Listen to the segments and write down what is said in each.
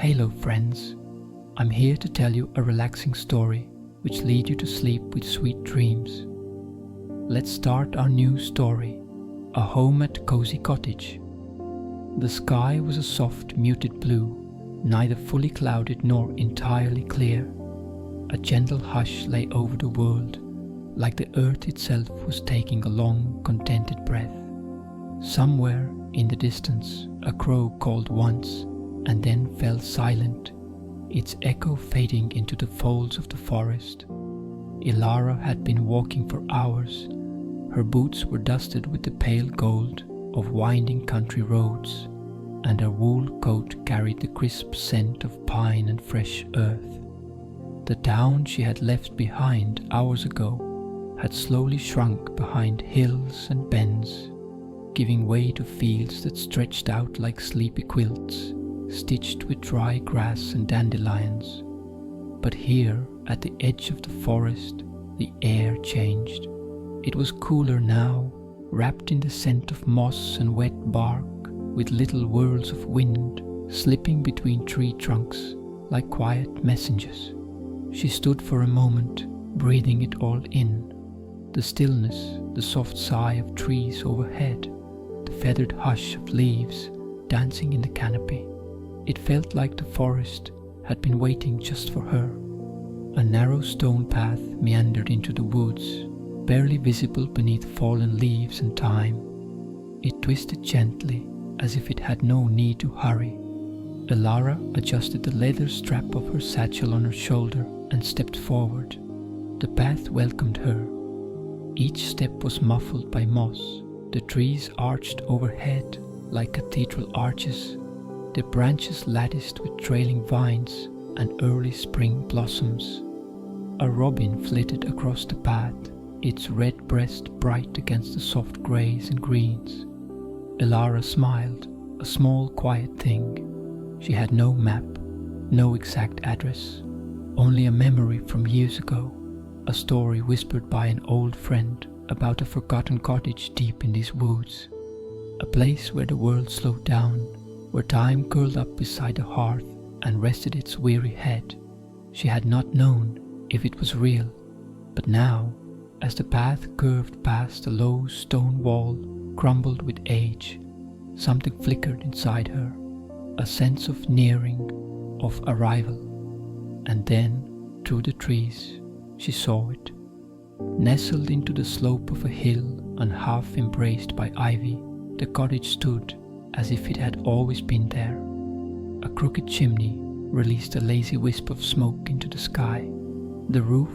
Hello friends, I'm here to tell you a relaxing story which lead you to sleep with sweet dreams. Let's start our new story, A Home at Cozy Cottage. The sky was a soft muted blue, neither fully clouded nor entirely clear. A gentle hush lay over the world, like the earth itself was taking a long, contented breath. Somewhere in the distance, a crow called once and then fell silent, its echo fading into the folds of the forest. Ilara had been walking for hours. Her boots were dusted with the pale gold of winding country roads, and her wool coat carried the crisp scent of pine and fresh earth. The town she had left behind hours ago had slowly shrunk behind hills and bends, giving way to fields that stretched out like sleepy quilts, stitched with dry grass and dandelions. But here, at the edge of the forest, the air changed. It was cooler now, wrapped in the scent of moss and wet bark, with little whirls of wind slipping between tree trunks like quiet messengers. She stood for a moment, breathing it all in. The stillness, the soft sigh of trees overhead, the feathered hush of leaves dancing in the canopy. It felt like the forest had been waiting just for her. A narrow stone path meandered into the woods, barely visible beneath fallen leaves and time. It twisted gently, as if it had no need to hurry. Ilara adjusted the leather strap of her satchel on her shoulder and stepped forward. The path welcomed her. Each step was muffled by moss. The trees arched overhead like cathedral arches, their branches latticed with trailing vines and early spring blossoms. A robin flitted across the path, its red breast bright against the soft greys and greens. Ilara smiled, a small quiet thing. She had no map, no exact address, only a memory from years ago, a story whispered by an old friend about a forgotten cottage deep in these woods, a place where the world slowed down, where time curled up beside the hearth and rested its weary head. She had not known if it was real, but now, as the path curved past a low stone wall crumbled with age, something flickered inside her, a sense of nearing, of arrival. And then, through the trees, she saw it. Nestled into the slope of a hill and half embraced by ivy, the cottage stood as if it had always been there. A crooked chimney released a lazy wisp of smoke into the sky. The roof,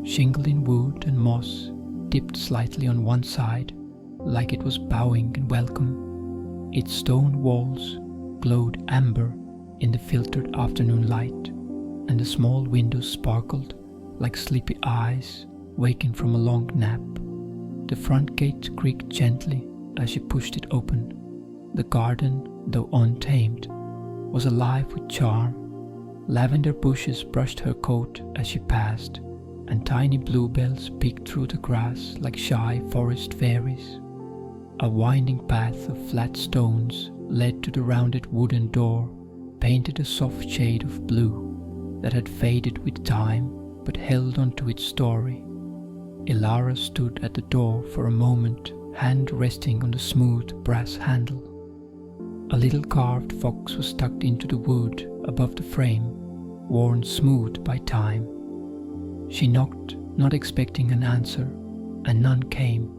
shingled in wood and moss, dipped slightly on one side, like it was bowing in welcome. Its stone walls glowed amber in the filtered afternoon light, and the small windows sparkled like sleepy eyes waking from a long nap. The front gate creaked gently as she pushed it open. The garden, though untamed, was alive with charm. Lavender bushes brushed her coat as she passed, and tiny bluebells peeked through the grass like shy forest fairies. A winding path of flat stones led to the rounded wooden door, painted a soft shade of blue that had faded with time but held on to its story. Ilara stood at the door for a moment, hand resting on the smooth brass handle. A little carved fox was tucked into the wood above the frame, worn smooth by time. She knocked, not expecting an answer, and none came,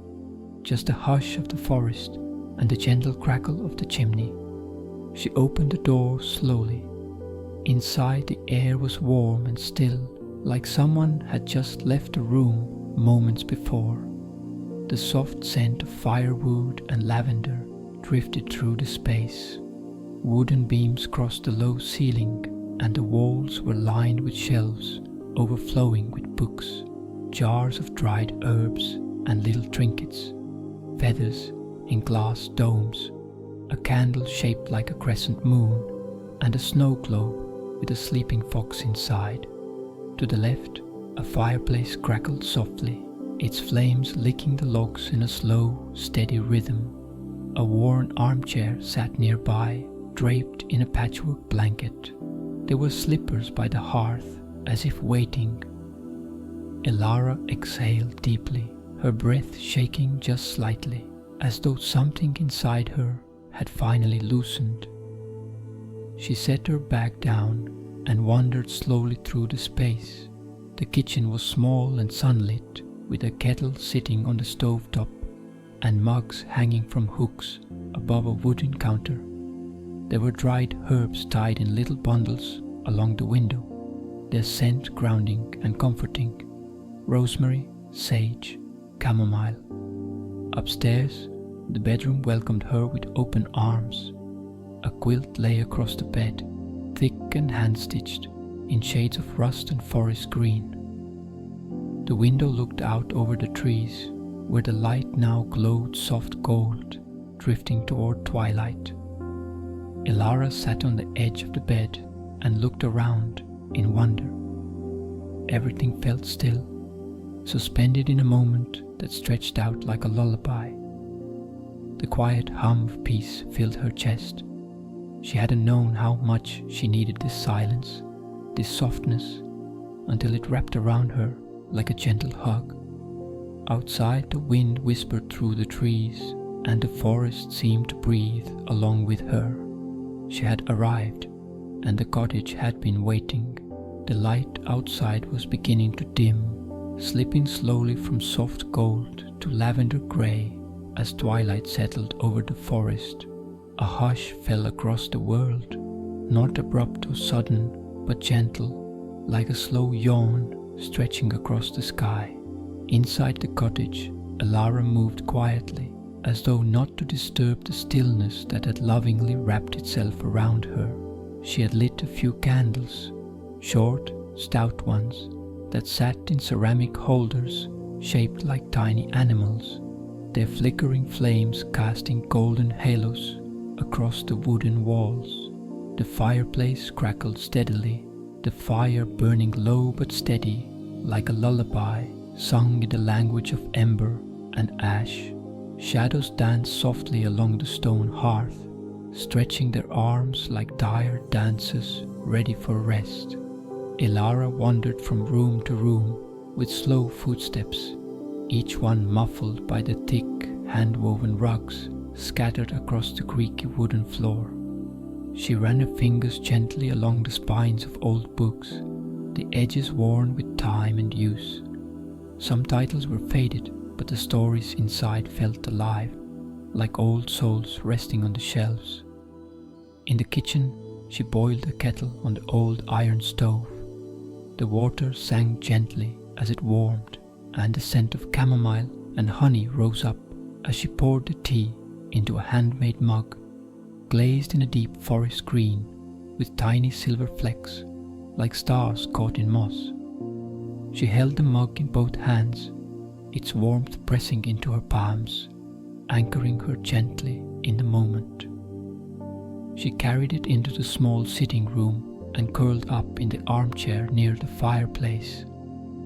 just the hush of the forest and the gentle crackle of the chimney. She opened the door slowly. Inside, the air was warm and still, like someone had just left the room moments before. The soft scent of firewood and lavender drifted through the space. Wooden beams crossed the low ceiling, and the walls were lined with shelves overflowing with books, jars of dried herbs and little trinkets, feathers in glass domes, a candle shaped like a crescent moon, and a snow globe with a sleeping fox inside. To the left, a fireplace crackled softly, its flames licking the logs in a slow, steady rhythm. A worn armchair sat nearby, draped in a patchwork blanket. There were slippers by the hearth, as if waiting. Elara exhaled deeply, her breath shaking just slightly, as though something inside her had finally loosened. She set her bag down and wandered slowly through the space. The kitchen was small and sunlit, with a kettle sitting on the stovetop and mugs hanging from hooks above a wooden counter. There were dried herbs tied in little bundles along the window, their scent grounding and comforting: rosemary, sage, chamomile. Upstairs, the bedroom welcomed her with open arms. A quilt lay across the bed, thick and hand-stitched, in shades of rust and forest green. The window looked out over the trees, where the light now glowed soft gold, drifting toward twilight. Elara sat on the edge of the bed and looked around in wonder. Everything felt still, suspended in a moment that stretched out like a lullaby. The quiet hum of peace filled her chest. She hadn't known how much she needed this silence, this softness, until it wrapped around her like a gentle hug. Outside, the wind whispered through the trees, and the forest seemed to breathe along with her. She had arrived, and the cottage had been waiting. The light outside was beginning to dim, slipping slowly from soft gold to lavender grey as twilight settled over the forest. A hush fell across the world, not abrupt or sudden, but gentle, like a slow yawn stretching across the sky. Inside the cottage, Elara moved quietly, as though not to disturb the stillness that had lovingly wrapped itself around her. She had lit a few candles, short, stout ones, that sat in ceramic holders shaped like tiny animals, their flickering flames casting golden halos across the wooden walls. The fireplace crackled steadily, the fire burning low but steady, like a lullaby sung in the language of ember and ash. Shadows danced softly along the stone hearth, stretching their arms like tired dancers ready for rest. Elara wandered from room to room with slow footsteps, each one muffled by the thick, hand-woven rugs scattered across the creaky wooden floor. She ran her fingers gently along the spines of old books, the edges worn with time and use. Some titles were faded, but the stories inside felt alive, like old souls resting on the shelves. In the kitchen, she boiled a kettle on the old iron stove. The water sang gently as it warmed, and the scent of chamomile and honey rose up as she poured the tea into a handmade mug, glazed in a deep forest green with tiny silver flecks like stars caught in moss. She held the mug in both hands, its warmth pressing into her palms, anchoring her gently in the moment. She carried it into the small sitting room and curled up in the armchair near the fireplace.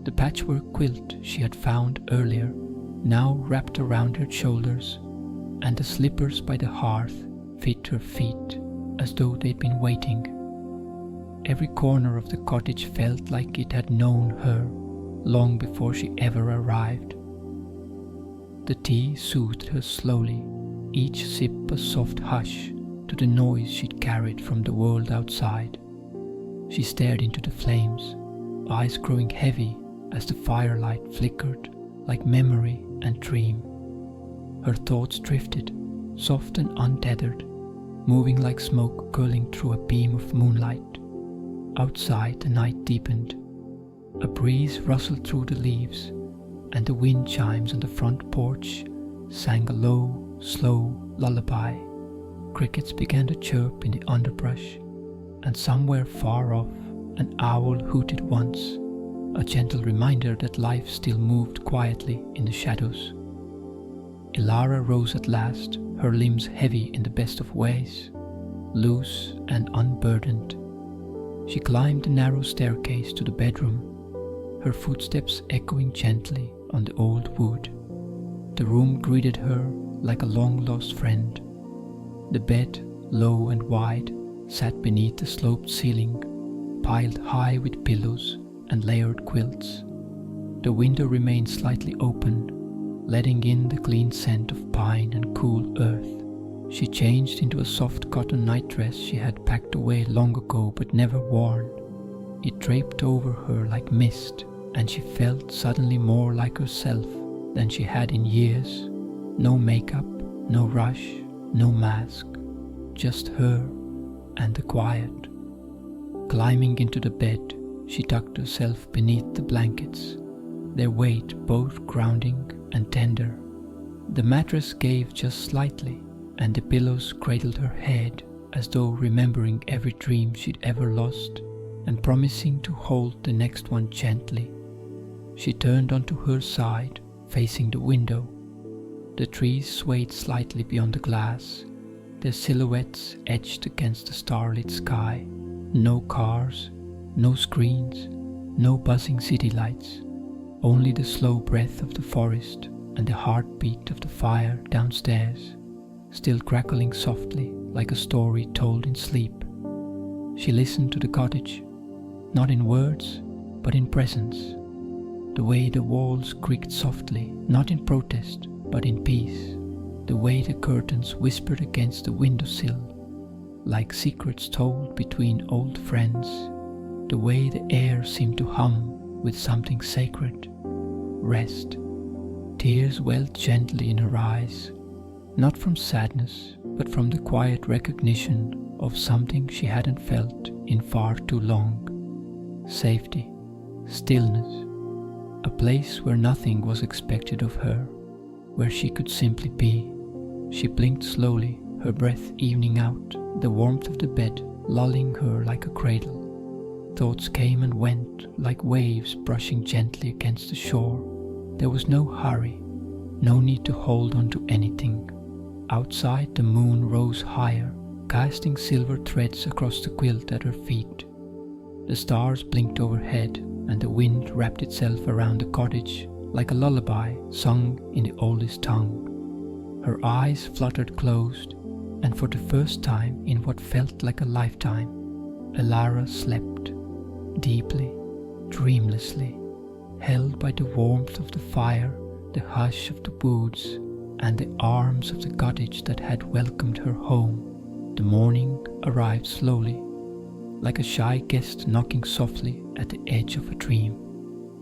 The patchwork quilt she had found earlier now wrapped around her shoulders, and the slippers by the hearth fit her feet as though they'd been waiting. Every corner of the cottage felt like it had known her long before she ever arrived. The tea soothed her slowly, each sip a soft hush to the noise she'd carried from the world outside. She stared into the flames, eyes growing heavy as the firelight flickered like memory and dream. Her thoughts drifted, soft and untethered, moving like smoke curling through a beam of moonlight. Outside, the night deepened. A breeze rustled through the leaves, and the wind chimes on the front porch sang a low, slow lullaby. Crickets began to chirp in the underbrush, and somewhere far off, an owl hooted once, a gentle reminder that life still moved quietly in the shadows. Elara rose at last, her limbs heavy in the best of ways, loose and unburdened. She climbed the narrow staircase to the bedroom, her footsteps echoing gently on the old wood. The room greeted her like a long-lost friend. The bed, low and wide, sat beneath the sloped ceiling, piled high with pillows and layered quilts. The window remained slightly open, letting in the clean scent of pine and cool earth. She changed into a soft cotton nightdress she had packed away long ago but never worn. It draped over her like mist, and she felt suddenly more like herself than she had in years. No makeup, no rush, no mask, just her and the quiet. Climbing into the bed, she tucked herself beneath the blankets, their weight both grounding and tender. The mattress gave just slightly, and the pillows cradled her head as though remembering every dream she'd ever lost and promising to hold the next one gently. She turned onto her side, facing the window. The trees swayed slightly beyond the glass, their silhouettes etched against the starlit sky. No cars, no screens, no buzzing city lights, only the slow breath of the forest and the heartbeat of the fire downstairs, still crackling softly like a story told in sleep. She listened to the cottage, not in words, but in presence. The way the walls creaked softly, not in protest, but in peace. The way the curtains whispered against the windowsill, like secrets told between old friends. The way the air seemed to hum with something sacred. Rest. Tears welled gently in her eyes, not from sadness, but from the quiet recognition of something she hadn't felt in far too long. Safety. Stillness. A place where nothing was expected of her, where she could simply be. She blinked slowly, her breath evening out, the warmth of the bed lulling her like a cradle. Thoughts came and went like waves brushing gently against the shore. There was no hurry, no need to hold on to anything. Outside, the moon rose higher, casting silver threads across the quilt at her feet. The stars blinked overhead, and the wind wrapped itself around the cottage like a lullaby sung in the oldest tongue. Her eyes fluttered closed, and for the first time in what felt like a lifetime, Elara slept, deeply, dreamlessly, held by the warmth of the fire, the hush of the woods, and the arms of the cottage that had welcomed her home. The morning arrived slowly, like a shy guest knocking softly at the edge of a dream.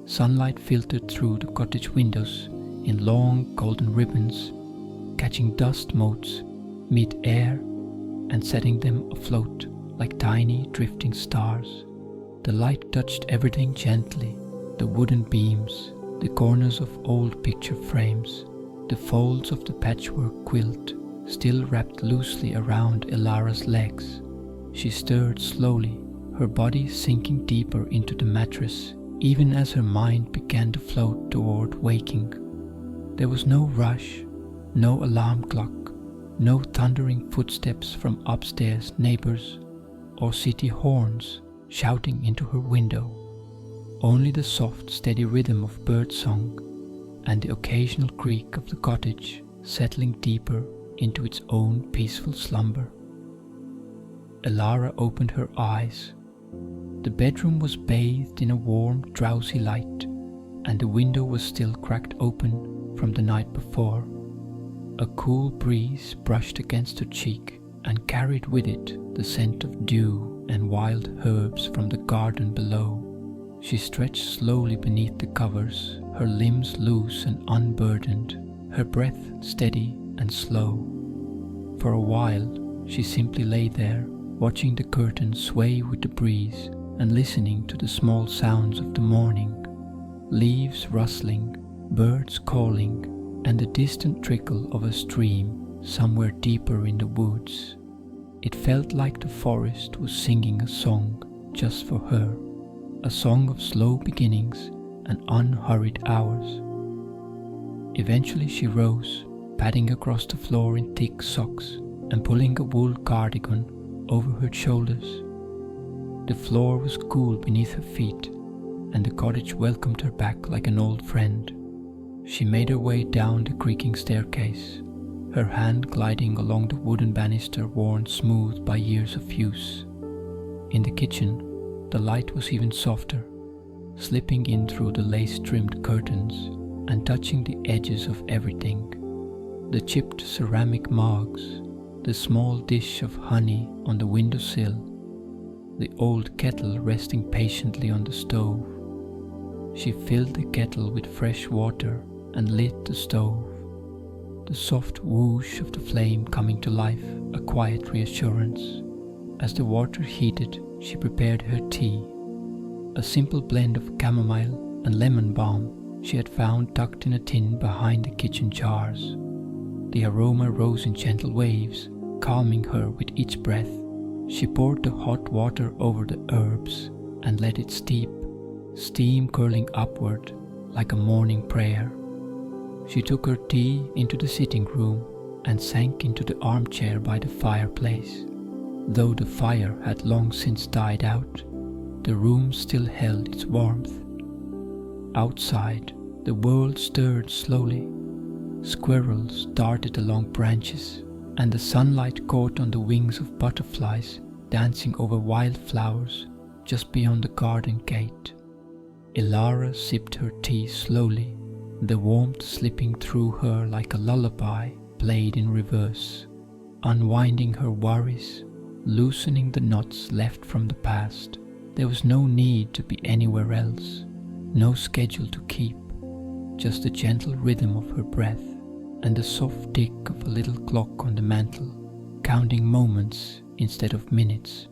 Sunlight filtered through the cottage windows in long golden ribbons, catching dust motes mid-air and setting them afloat like tiny drifting stars. The light touched everything gently, the wooden beams, the corners of old picture frames, the folds of the patchwork quilt still wrapped loosely around Elara's legs. She stirred slowly, her body sinking deeper into the mattress, even as her mind began to float toward waking. There was no rush, no alarm clock, no thundering footsteps from upstairs neighbors or city horns shouting into her window. Only the soft, steady rhythm of birdsong and the occasional creak of the cottage settling deeper into its own peaceful slumber. Elara opened her eyes. The bedroom was bathed in a warm, drowsy light, and the window was still cracked open from the night before. A cool breeze brushed against her cheek and carried with it the scent of dew and wild herbs from the garden below. She stretched slowly beneath the covers, her limbs loose and unburdened, her breath steady and slow. For a while, she simply lay there, watching the curtains sway with the breeze and listening to the small sounds of the morning. Leaves rustling, birds calling, and the distant trickle of a stream somewhere deeper in the woods. It felt like the forest was singing a song just for her, a song of slow beginnings and unhurried hours. Eventually she rose, padding across the floor in thick socks and pulling a wool cardigan over her shoulders. The floor was cool beneath her feet, and the cottage welcomed her back like an old friend. She made her way down the creaking staircase, her hand gliding along the wooden banister worn smooth by years of use. In the kitchen, The light was even softer, slipping in through the lace-trimmed curtains and touching the edges of everything. The chipped ceramic mugs, the small dish of honey on the windowsill, the old kettle resting patiently on the stove. She filled the kettle with fresh water and lit the stove. The soft whoosh of the flame coming to life, a quiet reassurance. As the water heated, she prepared her tea, a simple blend of chamomile and lemon balm she had found tucked in a tin behind the kitchen jars. The aroma rose in gentle waves, calming her with each breath. She poured the hot water over the herbs and let it steep, steam curling upward like a morning prayer. She took her tea into the sitting room and sank into the armchair by the fireplace. Though the fire had long since died out, the room still held its warmth. Outside, the world stirred slowly. Squirrels darted along branches, and the sunlight caught on the wings of butterflies dancing over wildflowers just beyond the garden gate. Elara sipped her tea slowly, the warmth slipping through her like a lullaby played in reverse, unwinding her worries, loosening the knots left from the past. There was no need to be anywhere else, no schedule to keep, just the gentle rhythm of her breath and the soft tick of a little clock on the mantel, counting moments instead of minutes.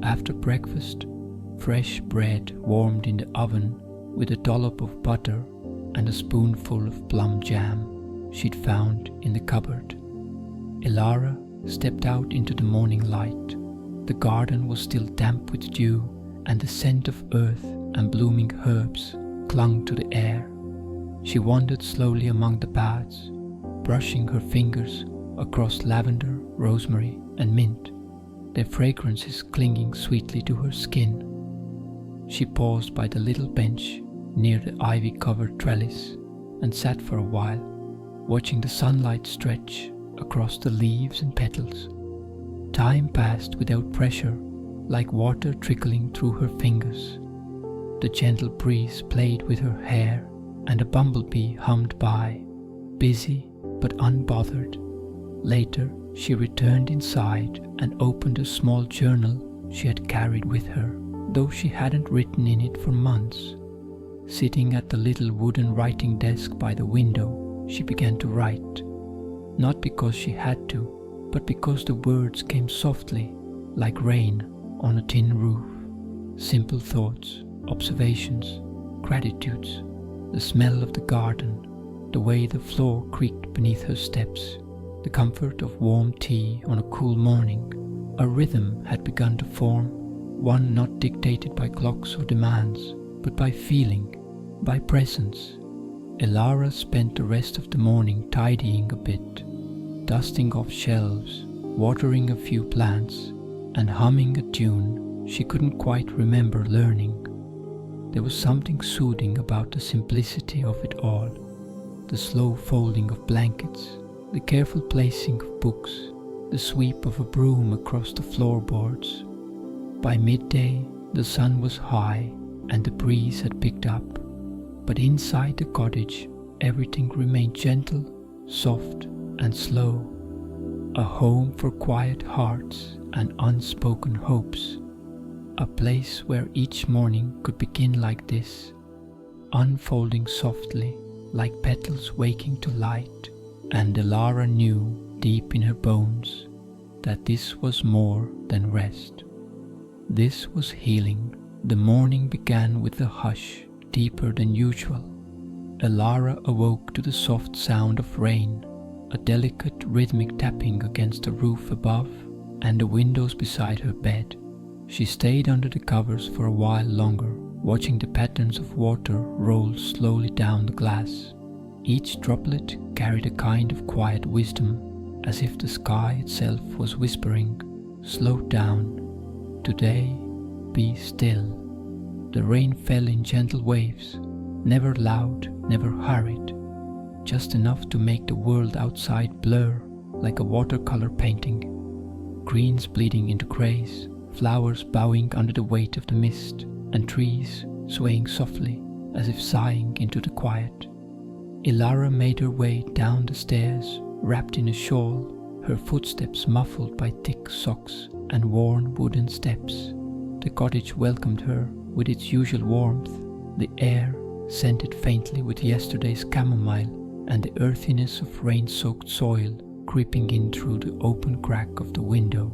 After breakfast, fresh bread warmed in the oven with a dollop of butter and a spoonful of plum jam she'd found in the cupboard. Elara stepped out into the morning light. The garden was still damp with dew, and the scent of earth and blooming herbs clung to the air. She wandered slowly among the paths, brushing her fingers across lavender, rosemary, and mint, their fragrances clinging sweetly to her skin. She paused by the little bench near the ivy-covered trellis and sat for a while, watching the sunlight stretch across the leaves and petals. Time passed without pressure, like water trickling through her fingers. The gentle breeze played with her hair, and a bumblebee hummed by, busy but unbothered. Later, she returned inside and opened a small journal she had carried with her, though she hadn't written in it for months. Sitting at the little wooden writing desk by the window, she began to write, not because she had to, but because the words came softly, like rain on a tin roof. Simple thoughts, observations, gratitudes, the smell of the garden, the way the floor creaked beneath her steps, the comfort of warm tea on a cool morning. A rhythm had begun to form, one not dictated by clocks or demands, but by feeling, by presence. Elara spent the rest of the morning tidying a bit, dusting off shelves, watering a few plants, and humming a tune she couldn't quite remember learning. There was something soothing about the simplicity of it all, the slow folding of blankets, the careful placing of books, the sweep of a broom across the floorboards. By midday, the sun was high and the breeze had picked up, but inside the cottage, everything remained gentle, soft, and slow. A home for quiet hearts and unspoken hopes. A place where each morning could begin like this, unfolding softly like petals waking to light. And Elara knew deep in her bones that this was more than rest. This was healing. The morning began with a hush deeper than usual. Elara awoke to the soft sound of rain, a delicate rhythmic tapping against the roof above and the windows beside her bed. She stayed under the covers for a while longer, watching the patterns of water roll slowly down the glass. Each droplet carried a kind of quiet wisdom, as if the sky itself was whispering, "Slow down. Today, be still." The rain fell in gentle waves, never loud, never hurried, just enough to make the world outside blur like a watercolor painting. Greens bleeding into grays, flowers bowing under the weight of the mist, and trees swaying softly as if sighing into the quiet. Ilara made her way down the stairs, wrapped in a shawl, her footsteps muffled by thick socks and worn wooden steps. The cottage welcomed her with its usual warmth, the air scented faintly with yesterday's chamomile and the earthiness of rain-soaked soil creeping in through the open crack of the window.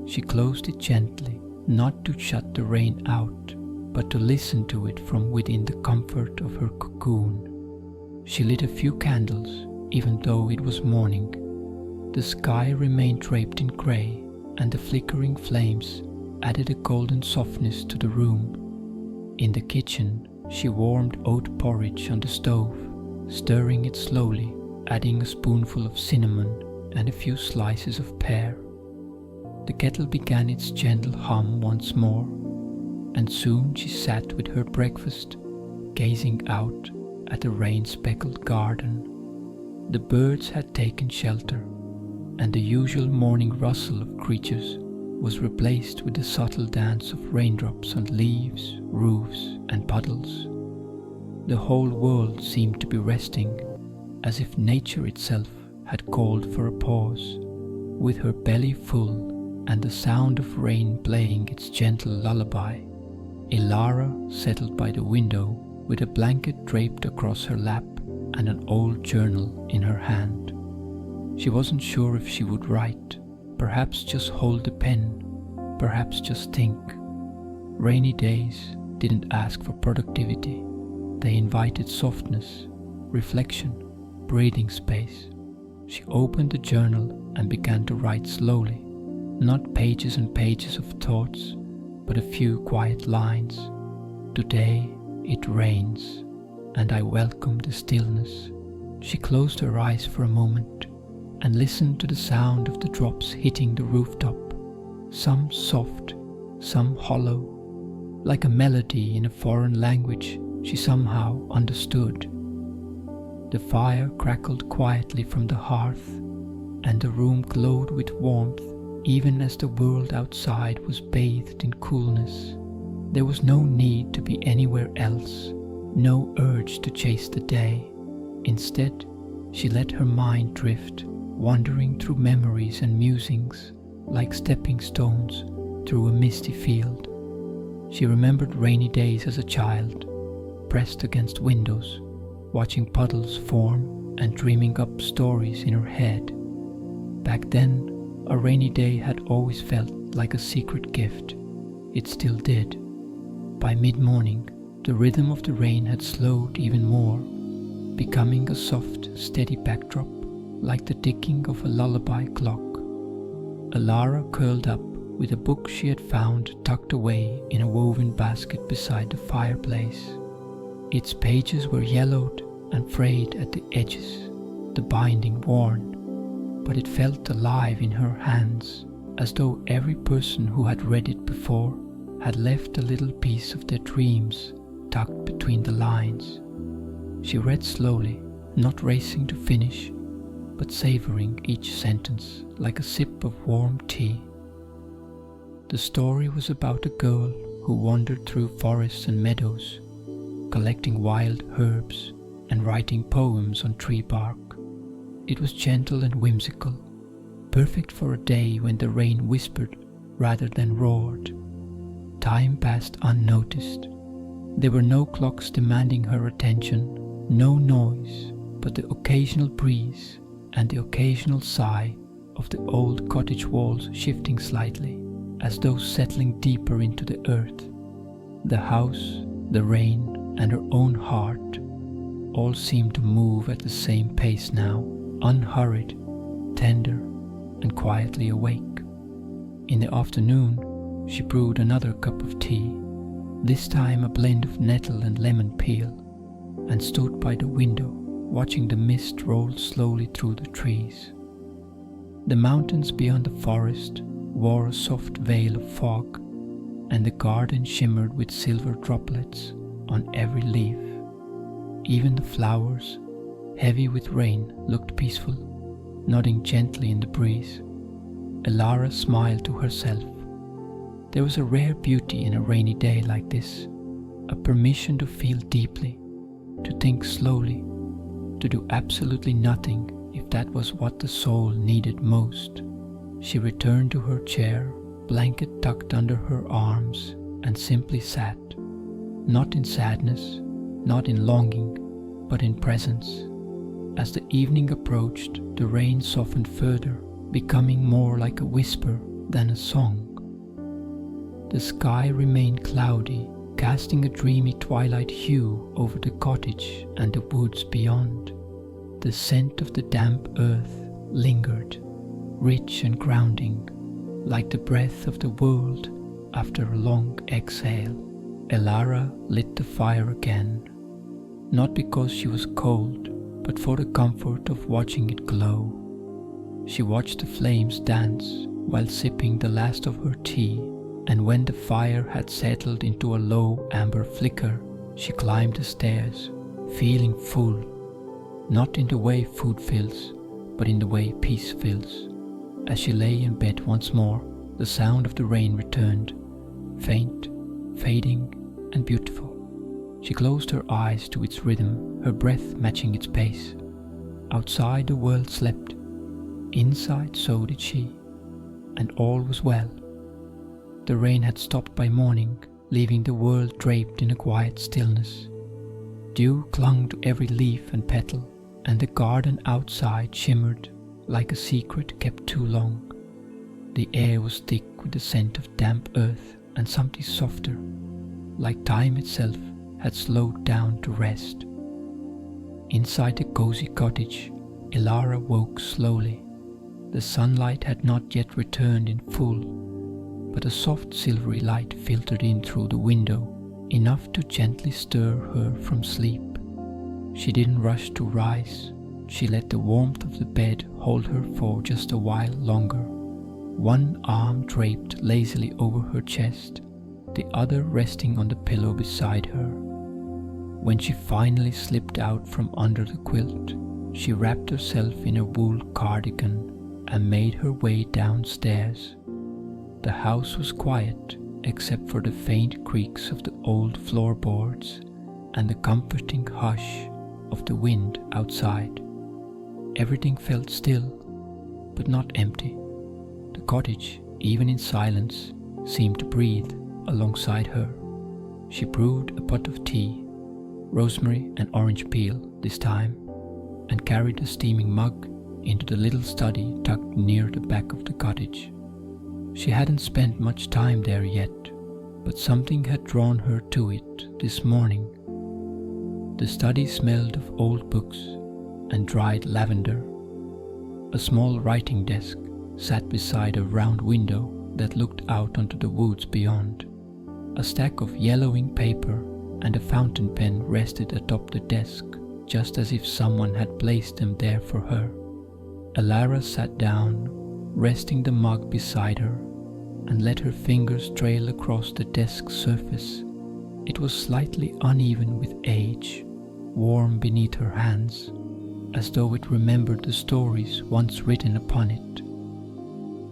She closed it gently, not to shut the rain out, but to listen to it from within the comfort of her cocoon. She lit a few candles, even though it was morning. The sky remained draped in grey, and the flickering flames added a golden softness to the room. In the kitchen, she warmed oat porridge on the stove, stirring it slowly, adding a spoonful of cinnamon and a few slices of pear. The kettle began its gentle hum once more, and soon she sat with her breakfast, gazing out at the rain-speckled garden. The birds had taken shelter, and the usual morning rustle of creatures was replaced with the subtle dance of raindrops on leaves, roofs, and puddles. The whole world seemed to be resting, as if nature itself had called for a pause. With her belly full and the sound of rain playing its gentle lullaby, Ilara settled by the window with a blanket draped across her lap and an old journal in her hand. She wasn't sure if she would write, perhaps just hold the pen, perhaps just think. Rainy days didn't ask for productivity. They invited softness, reflection, breathing space. She opened the journal and began to write slowly, not pages and pages of thoughts, but a few quiet lines. Today it rains, and I welcome the stillness. She closed her eyes for a moment and listened to the sound of the drops hitting the rooftop, some soft, some hollow, like a melody in a foreign language she somehow understood. The fire crackled quietly from the hearth, and the room glowed with warmth even as the world outside was bathed in coolness. There was no need to be anywhere else, no urge to chase the day. Instead, she let her mind drift, wandering through memories and musings like stepping stones through a misty field. She remembered rainy days as a child, pressed against windows, watching puddles form and dreaming up stories in her head. Back then, a rainy day had always felt like a secret gift. It still did. By mid-morning, the rhythm of the rain had slowed even more, becoming a soft, steady backdrop, like the ticking of a lullaby clock. Ilara curled up with a book she had found tucked away in a woven basket beside the fireplace. Its pages were yellowed and frayed at the edges, the binding worn, but it felt alive in her hands, as though every person who had read it before had left a little piece of their dreams tucked between the lines. She read slowly, not racing to finish, but savoring each sentence like a sip of warm tea. The story was about a girl who wandered through forests and meadows, collecting wild herbs and writing poems on tree bark. It was gentle and whimsical, perfect for a day when the rain whispered rather than roared. Time passed unnoticed. There were no clocks demanding her attention, no noise, but the occasional breeze and the occasional sigh of the old cottage walls shifting slightly, as though settling deeper into the earth. The house, the rain, and her own heart all seemed to move at the same pace now, unhurried, tender, and quietly awake. In the afternoon, she brewed another cup of tea, this time a blend of nettle and lemon peel, and stood by the window, watching the mist roll slowly through the trees. The mountains beyond the forest wore a soft veil of fog, and the garden shimmered with silver droplets on every leaf. Even the flowers, heavy with rain, looked peaceful, nodding gently in the breeze. Ilara smiled to herself, There was a rare beauty in a rainy day like this, a permission to feel deeply, to think slowly, to do absolutely nothing if that was what the soul needed most. She returned to her chair, blanket tucked under her arms, and simply sat, not in sadness, not in longing, but in presence. As the evening approached, the rain softened further, becoming more like a whisper than a song. The sky remained cloudy, casting a dreamy twilight hue over the cottage and the woods beyond. The scent of the damp earth lingered, rich and grounding, like the breath of the world after a long exhale. Elara lit the fire again, not because she was cold, but for the comfort of watching it glow. She watched the flames dance while sipping the last of her tea, and when the fire had settled into a low amber flicker, she climbed the stairs, feeling full, not in the way food fills, but in the way peace fills. As she lay in bed once more, the sound of the rain returned, faint, fading, and beautiful. She closed her eyes to its rhythm, her breath matching its pace. Outside the world slept, inside so did she, and all was well. The rain had stopped by morning, leaving the world draped in a quiet stillness. Dew clung to every leaf and petal, and the garden outside shimmered like a secret kept too long. The air was thick with the scent of damp earth and something softer, like time itself had slowed down to rest. Inside the cozy cottage, Elara woke slowly. The sunlight had not yet returned in full, but a soft silvery light filtered in through the window, enough to gently stir her from sleep. She didn't rush to rise. She let the warmth of the bed hold her for just a while longer, one arm draped lazily over her chest, the other resting on the pillow beside her. When she finally slipped out from under the quilt, she wrapped herself in a wool cardigan and made her way downstairs. The house was quiet, except for the faint creaks of the old floorboards and the comforting hush of the wind outside. Everything felt still, but not empty. The cottage, even in silence, seemed to breathe alongside her. She brewed a pot of tea, rosemary and orange peel this time, and carried a steaming mug into the little study tucked near the back of the cottage. She hadn't spent much time there yet, but something had drawn her to it this morning. The study smelled of old books and dried lavender. A small writing desk sat beside a round window that looked out onto the woods beyond. A stack of yellowing paper and a fountain pen rested atop the desk, just as if someone had placed them there for her. Elara sat down, resting the mug beside her, and let her fingers trail across the desk's surface. It was slightly uneven with age, warm beneath her hands, as though it remembered the stories once written upon it.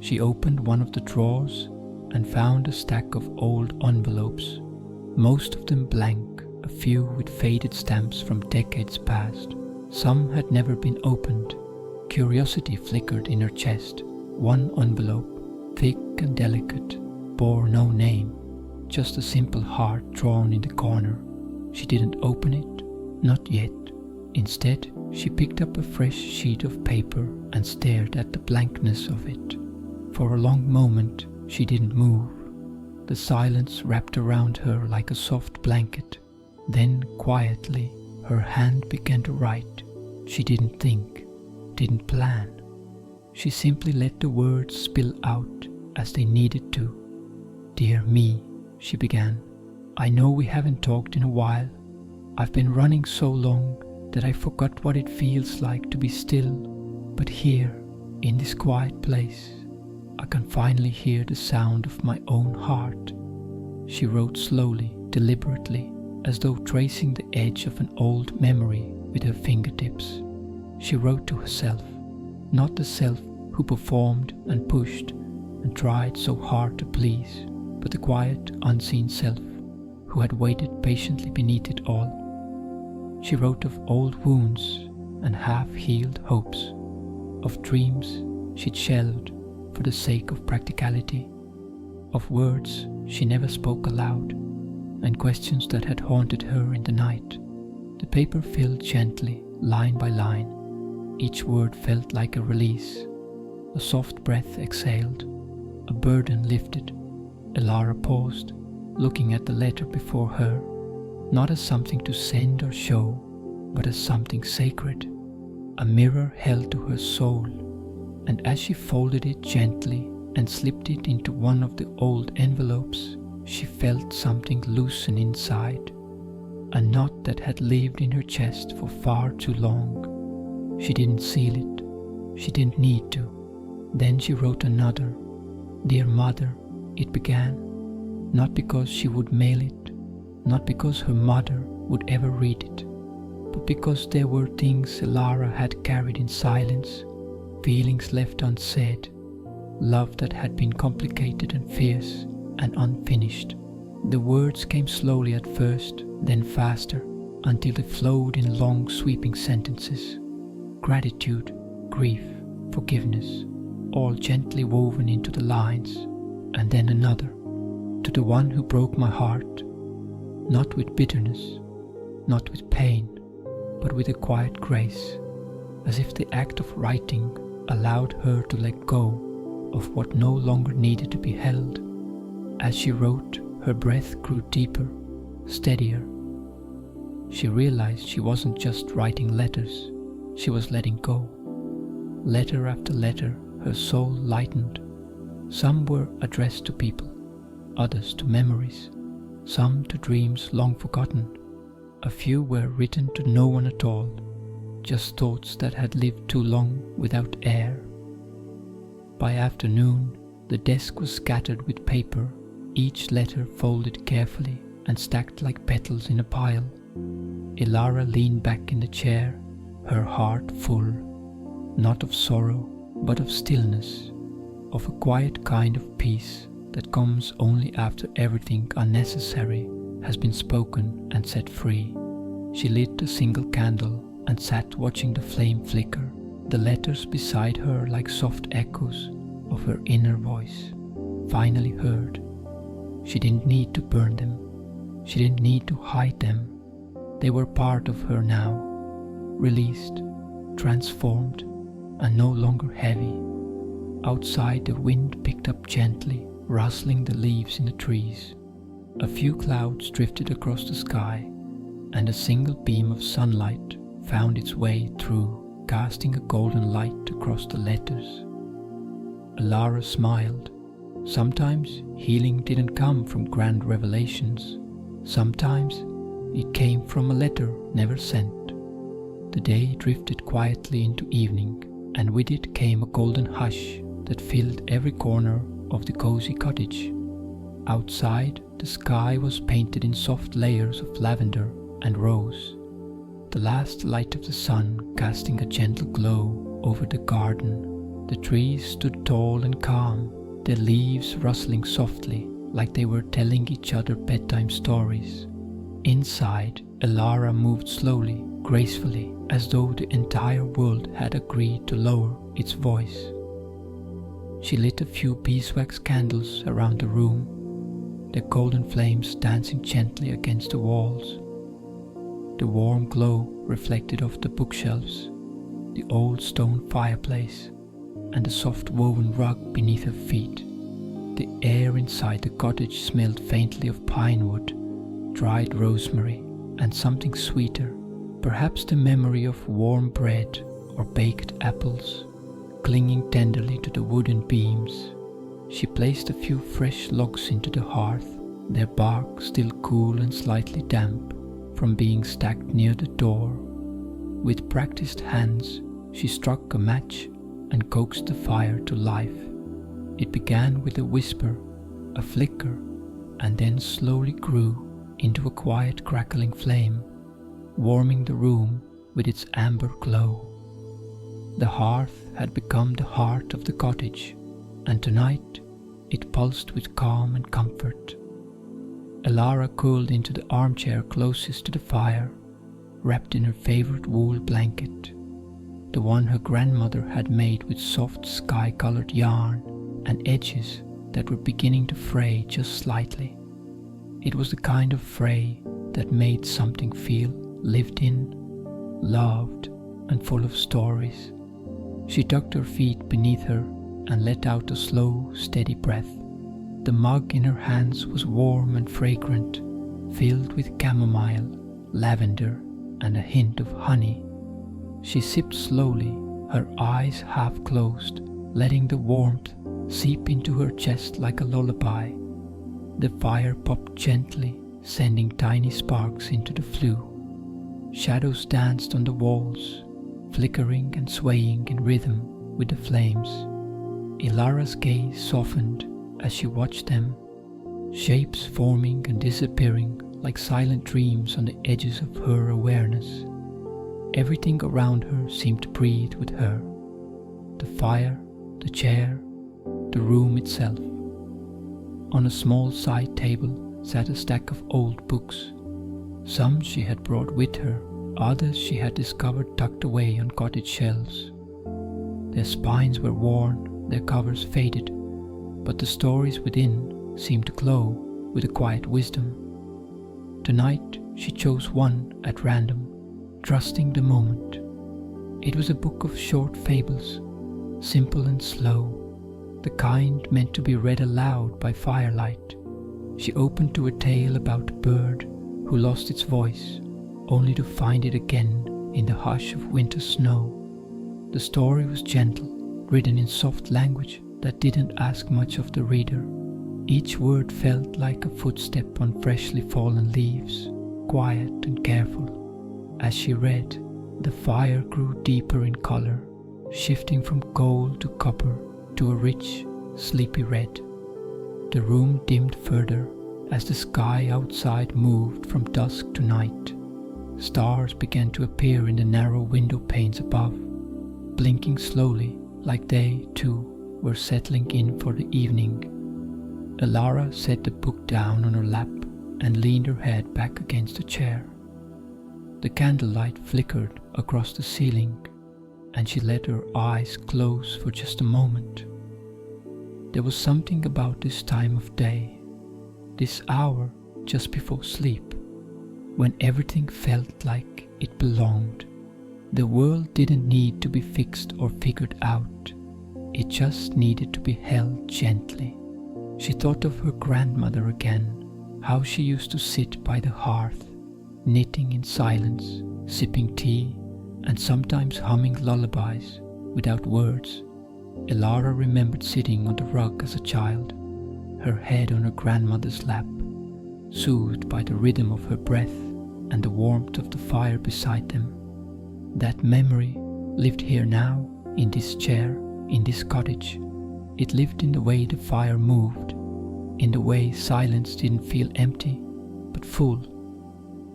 She opened one of the drawers and found a stack of old envelopes, most of them blank, a few with faded stamps from decades past. Some had never been opened. Curiosity flickered in her chest. One envelope, thick and delicate, bore no name, just a simple heart drawn in the corner. She didn't open it, not yet. Instead, she picked up a fresh sheet of paper and stared at the blankness of it. For a long moment, she didn't move. The silence wrapped around her like a soft blanket. Then, quietly, her hand began to write. She didn't think, didn't plan. She simply let the words spill out as they needed to. "Dear me," she began. "I know we haven't talked in a while. I've been running so long that I forgot what it feels like to be still. But here, in this quiet place, I can finally hear the sound of my own heart." She wrote slowly, deliberately, as though tracing the edge of an old memory with her fingertips. She wrote to herself, not the self who performed and pushed and tried so hard to please, but the quiet, unseen self who had waited patiently beneath it all. She wrote of old wounds and half-healed hopes, of dreams she'd shelved for the sake of practicality, of words she never spoke aloud, and questions that had haunted her in the night. The paper filled gently, line by line. Each word felt like a release. A soft breath exhaled, a burden lifted. Elara paused, looking at the letter before her, not as something to send or show, but as something sacred, a mirror held to her soul. And as she folded it gently and slipped it into one of the old envelopes, she felt something loosen inside, a knot that had lived in her chest for far too long. She didn't seal it. She didn't need to. Then she wrote another. "Dear Mother," it began, not because she would mail it, not because her mother would ever read it, but because there were things Elara had carried in silence, feelings left unsaid, love that had been complicated and fierce and unfinished. The words came slowly at first, then faster, until they flowed in long sweeping sentences. Gratitude, grief, forgiveness, all gently woven into the lines. And then another. To the one who broke my heart, not with bitterness, not with pain, but with a quiet grace, as if the act of writing allowed her to let go of what no longer needed to be held. As she wrote, her breath grew deeper, steadier. She realized she wasn't just writing letters, she was letting go. Letter after letter, her soul lightened. Some were addressed to people, others to memories, some to dreams long forgotten. A few were written to no one at all, just thoughts that had lived too long without air. By afternoon, the desk was scattered with paper, each letter folded carefully and stacked like petals in a pile. Elara leaned back in the chair, her heart full, not of sorrow, but of stillness, of a quiet kind of peace that comes only after everything unnecessary has been spoken and set free. She lit a single candle and sat watching the flame flicker, the letters beside her like soft echoes of her inner voice, finally heard. She didn't need to burn them. She didn't need to hide them. They were part of her now, released, transformed, and no longer heavy. Outside, the wind picked up gently, rustling the leaves in the trees. A few clouds drifted across the sky, and a single beam of sunlight found its way through, casting a golden light across the letters. Elara smiled. Sometimes healing didn't come from grand revelations. Sometimes it came from a letter never sent. The day drifted quietly into evening, and with it came a golden hush that filled every corner of the cozy cottage. Outside, the sky was painted in soft layers of lavender and rose, the last light of the sun casting a gentle glow over the garden. The trees stood tall and calm, their leaves rustling softly like they were telling each other bedtime stories. Inside, Elara moved slowly, gracefully, as though the entire world had agreed to lower its voice. She lit a few beeswax candles around the room, their golden flames dancing gently against the walls. The warm glow reflected off the bookshelves, the old stone fireplace, and the soft woven rug beneath her feet. The air inside the cottage smelled faintly of pine wood, dried rosemary, and something sweeter, perhaps the memory of warm bread or baked apples, clinging tenderly to the wooden beams. She placed a few fresh logs into the hearth, their bark still cool and slightly damp from being stacked near the door. With practiced hands, she struck a match and coaxed the fire to life. It began with a whisper, a flicker, and then slowly grew into a quiet crackling flame, warming the room with its amber glow. The hearth had become the heart of the cottage, and tonight It pulsed with calm and comfort. Elara curled into the armchair closest to the fire, wrapped in her favorite wool blanket, the one her grandmother had made with soft sky-colored yarn and edges that were beginning to fray just slightly. It was the kind of fray that made something feel lived in, loved, and full of stories. She tucked her feet beneath her and let out a slow, steady breath. The mug in her hands was warm and fragrant, filled with chamomile, lavender, and a hint of honey. She sipped slowly, her eyes half closed, letting the warmth seep into her chest like a lullaby. The fire popped gently, sending tiny sparks into the flue. Shadows danced on the walls, flickering and swaying in rhythm with the flames. Elara's gaze softened as she watched them, shapes forming and disappearing like silent dreams on the edges of her awareness. Everything around her seemed to breathe with her. The fire, the chair, the room itself. On a small side table sat a stack of old books. Some she had brought with her, others she had discovered tucked away on cottage shelves. Their spines were worn, their covers faded, but the stories within seemed to glow with a quiet wisdom. Tonight she chose one at random, trusting the moment. It was a book of short fables, simple and slow, the kind meant to be read aloud by firelight. She opened to a tale about a bird who lost its voice, only to find it again in the hush of winter snow. The story was gentle, written in soft language that didn't ask much of the reader. Each word felt like a footstep on freshly fallen leaves, quiet and careful. As she read, the fire grew deeper in color, shifting from gold to copper to a rich, sleepy red. The room dimmed further as the sky outside moved from dusk to night. Stars began to appear in the narrow window panes above, blinking slowly like they, too, were settling in for the evening. Elara set the book down on her lap and leaned her head back against a chair. The candlelight flickered across the ceiling, and she let her eyes close for just a moment. There was something about this time of day, this hour just before sleep, when everything felt like it belonged. The world didn't need to be fixed or figured out. It just needed to be held gently. She thought of her grandmother again, how she used to sit by the hearth, knitting in silence, sipping tea, and sometimes humming lullabies without words. Elara remembered sitting on the rug as a child, her head on her grandmother's lap, soothed by the rhythm of her breath and the warmth of the fire beside them. That memory lived here now, in this chair, in this cottage. It lived in the way the fire moved, in the way silence didn't feel empty, but full.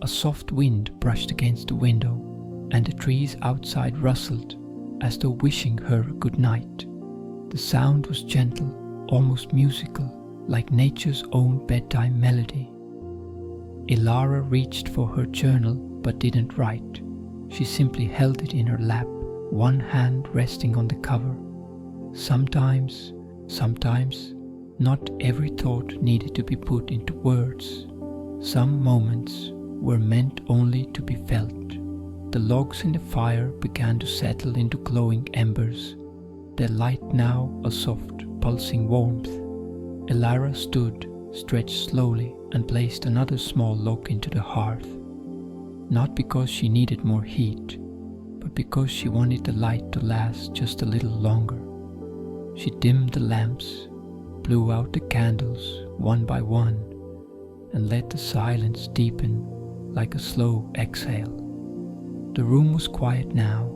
A soft wind brushed against the window, and the trees outside rustled, as though wishing her a good night. The sound was gentle, almost musical, like nature's own bedtime melody. Elara reached for her journal but didn't write. She simply held it in her lap, one hand resting on the cover. Sometimes, not every thought needed to be put into words. Some moments were meant only to be felt. The logs in the fire began to settle into glowing embers, their light now a soft, pulsing warmth. Elara stood, stretched slowly, and placed another small log into the hearth. Not because she needed more heat, but because she wanted the light to last just a little longer. She dimmed the lamps, blew out the candles one by one, and let the silence deepen like a slow exhale. The room was quiet now,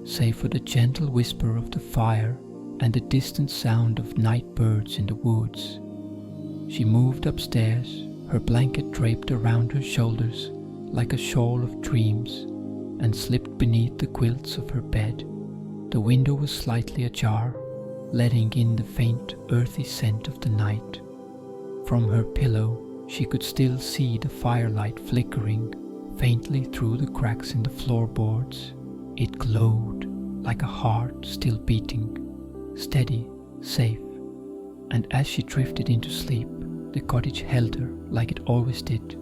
save for the gentle whisper of the fire and the distant sound of night birds in the woods. She moved upstairs, her blanket draped around her shoulders like a shawl of dreams, and slipped beneath the quilts of her bed. The window was slightly ajar, letting in the faint earthy scent of the night. From her pillow she could still see the firelight flickering faintly through the cracks in the floorboards. It glowed like a heart still beating, steady, safe. And as she drifted into sleep, the cottage held her like it always did,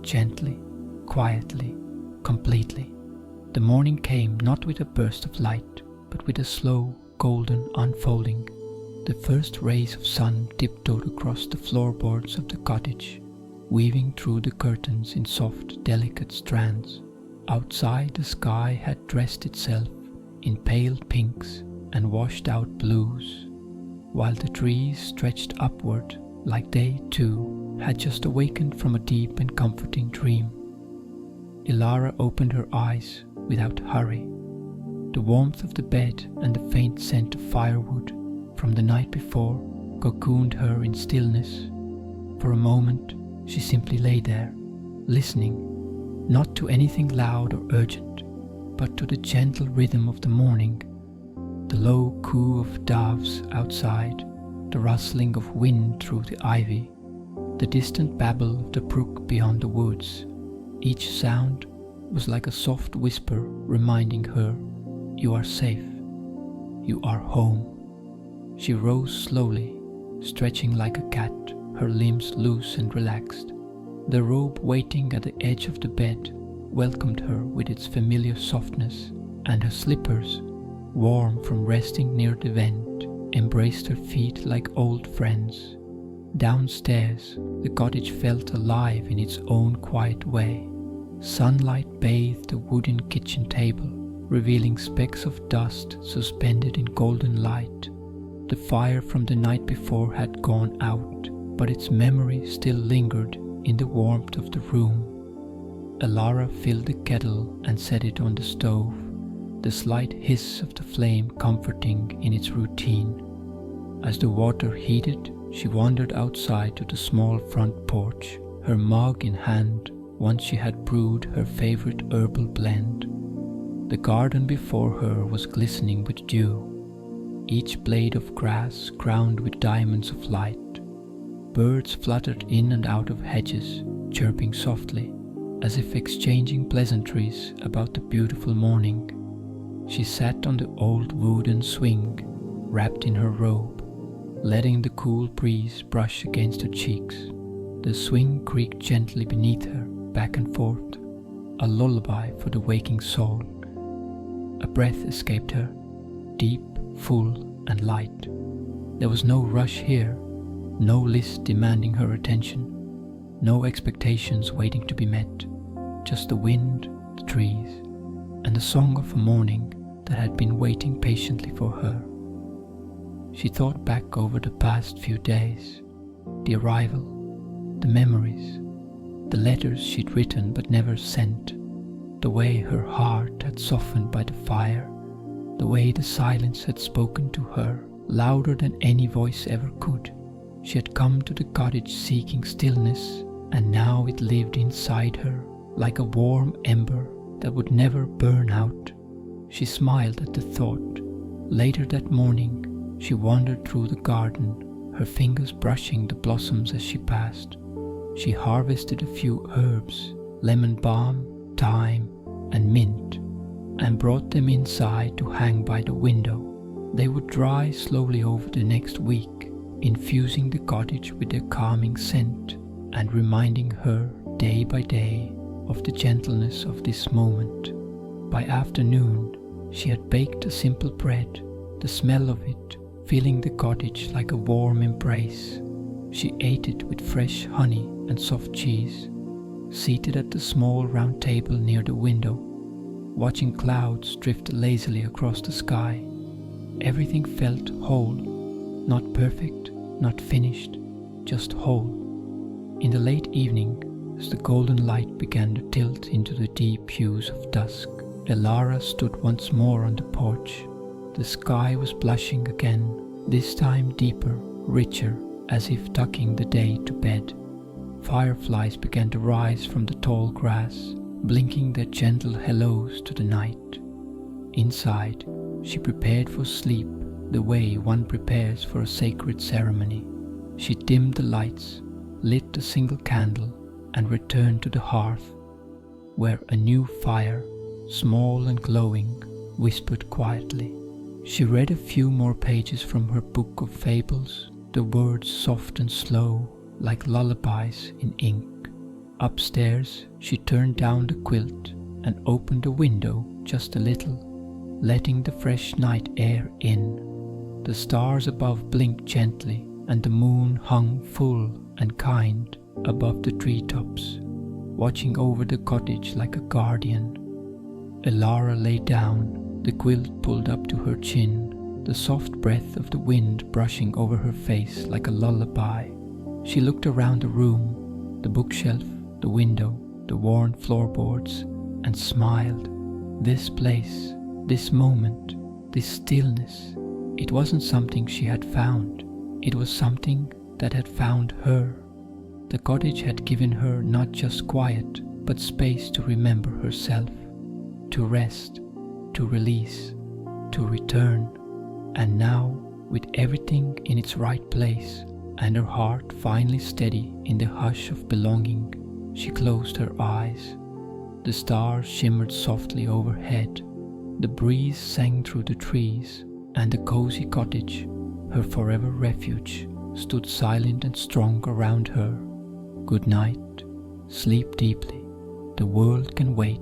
gently, quietly, completely. The morning came not with a burst of light, but with a slow, golden unfolding. The first rays of sun tiptoed across the floorboards of the cottage, weaving through the curtains in soft, delicate strands. Outside, the sky had dressed itself in pale pinks and washed out blues, while the trees stretched upward like they, too, had just awakened from a deep and comforting dream. Ilara opened her eyes without hurry. The warmth of the bed and the faint scent of firewood from the night before cocooned her in stillness. For a moment, she simply lay there, listening, not to anything loud or urgent, but to the gentle rhythm of the morning, the low coo of doves outside, the rustling of wind through the ivy, the distant babble of the brook beyond the woods. Each sound was like a soft whisper reminding her, "You are safe. You are home." She rose slowly, stretching like a cat, her limbs loose and relaxed. The robe waiting at the edge of the bed welcomed her with its familiar softness, and her slippers, warm from resting near the vent, embraced her feet like old friends. Downstairs, the cottage felt alive in its own quiet way. Sunlight bathed the wooden kitchen table, revealing specks of dust suspended in golden light. The fire from the night before had gone out, but its memory still lingered in the warmth of the room. Ilara filled the kettle and set it on the stove, the slight hiss of the flame comforting in its routine. As the water heated, she wandered outside to the small front porch, her mug in hand once she had brewed her favorite herbal blend. The garden before her was glistening with dew, each blade of grass crowned with diamonds of light. Birds fluttered in and out of hedges, chirping softly, as if exchanging pleasantries about the beautiful morning. She sat on the old wooden swing, wrapped in her robe, letting the cool breeze brush against her cheeks. The swing creaked gently beneath her, back and forth, a lullaby for the waking soul. A breath escaped her, deep, full, and light. There was no rush here, no list demanding her attention, no expectations waiting to be met, just the wind, the trees, and the song of a morning that had been waiting patiently for her. She thought back over the past few days, the arrival, the memories, the letters she'd written but never sent, the way her heart had softened by the fire, the way the silence had spoken to her louder than any voice ever could. She had come to the cottage seeking stillness, and now it lived inside her like a warm ember that would never burn out. She smiled at the thought. Later that morning, she wandered through the garden, her fingers brushing the blossoms as she passed. She harvested a few herbs, lemon balm, thyme, and mint, and brought them inside to hang by the window. They would dry slowly over the next week, infusing the cottage with their calming scent and reminding her day by day of the gentleness of this moment. By afternoon, she had baked a simple bread, the smell of it filling the cottage like a warm embrace. She ate it with fresh honey and soft cheese, seated at the small round table near the window, watching clouds drift lazily across the sky. Everything felt whole, not perfect, not finished, just whole. In the late evening, as the golden light began to tilt into the deep hues of dusk, Ilara stood once more on the porch. The sky was blushing again, this time deeper, richer, as if tucking the day to bed. Fireflies began to rise from the tall grass, blinking their gentle hellos to the night. Inside, she prepared for sleep, the way one prepares for a sacred ceremony. She dimmed the lights, lit a single candle, and returned to the hearth, where a new fire, small and glowing, whispered quietly. She read a few more pages from her book of fables, the words soft and slow, like lullabies in ink. Upstairs, she turned down the quilt and opened the window just a little, letting the fresh night air in. The stars above blinked gently, and the moon hung full and kind above the treetops, watching over the cottage like a guardian. Elara lay down, the quilt pulled up to her chin, the soft breath of the wind brushing over her face like a lullaby. She looked around the room, the bookshelf, the window, the worn floorboards, and smiled. This place, this moment, this stillness, it wasn't something she had found. It was something that had found her. The cottage had given her not just quiet, but space to remember herself, to rest, to release, to return. And now, with everything in its right place, and her heart finally steady in the hush of belonging, she closed her eyes. The stars shimmered softly overhead, the breeze sang through the trees, and the cozy cottage, her forever refuge, stood silent and strong around her. Good night, sleep deeply, the world can wait.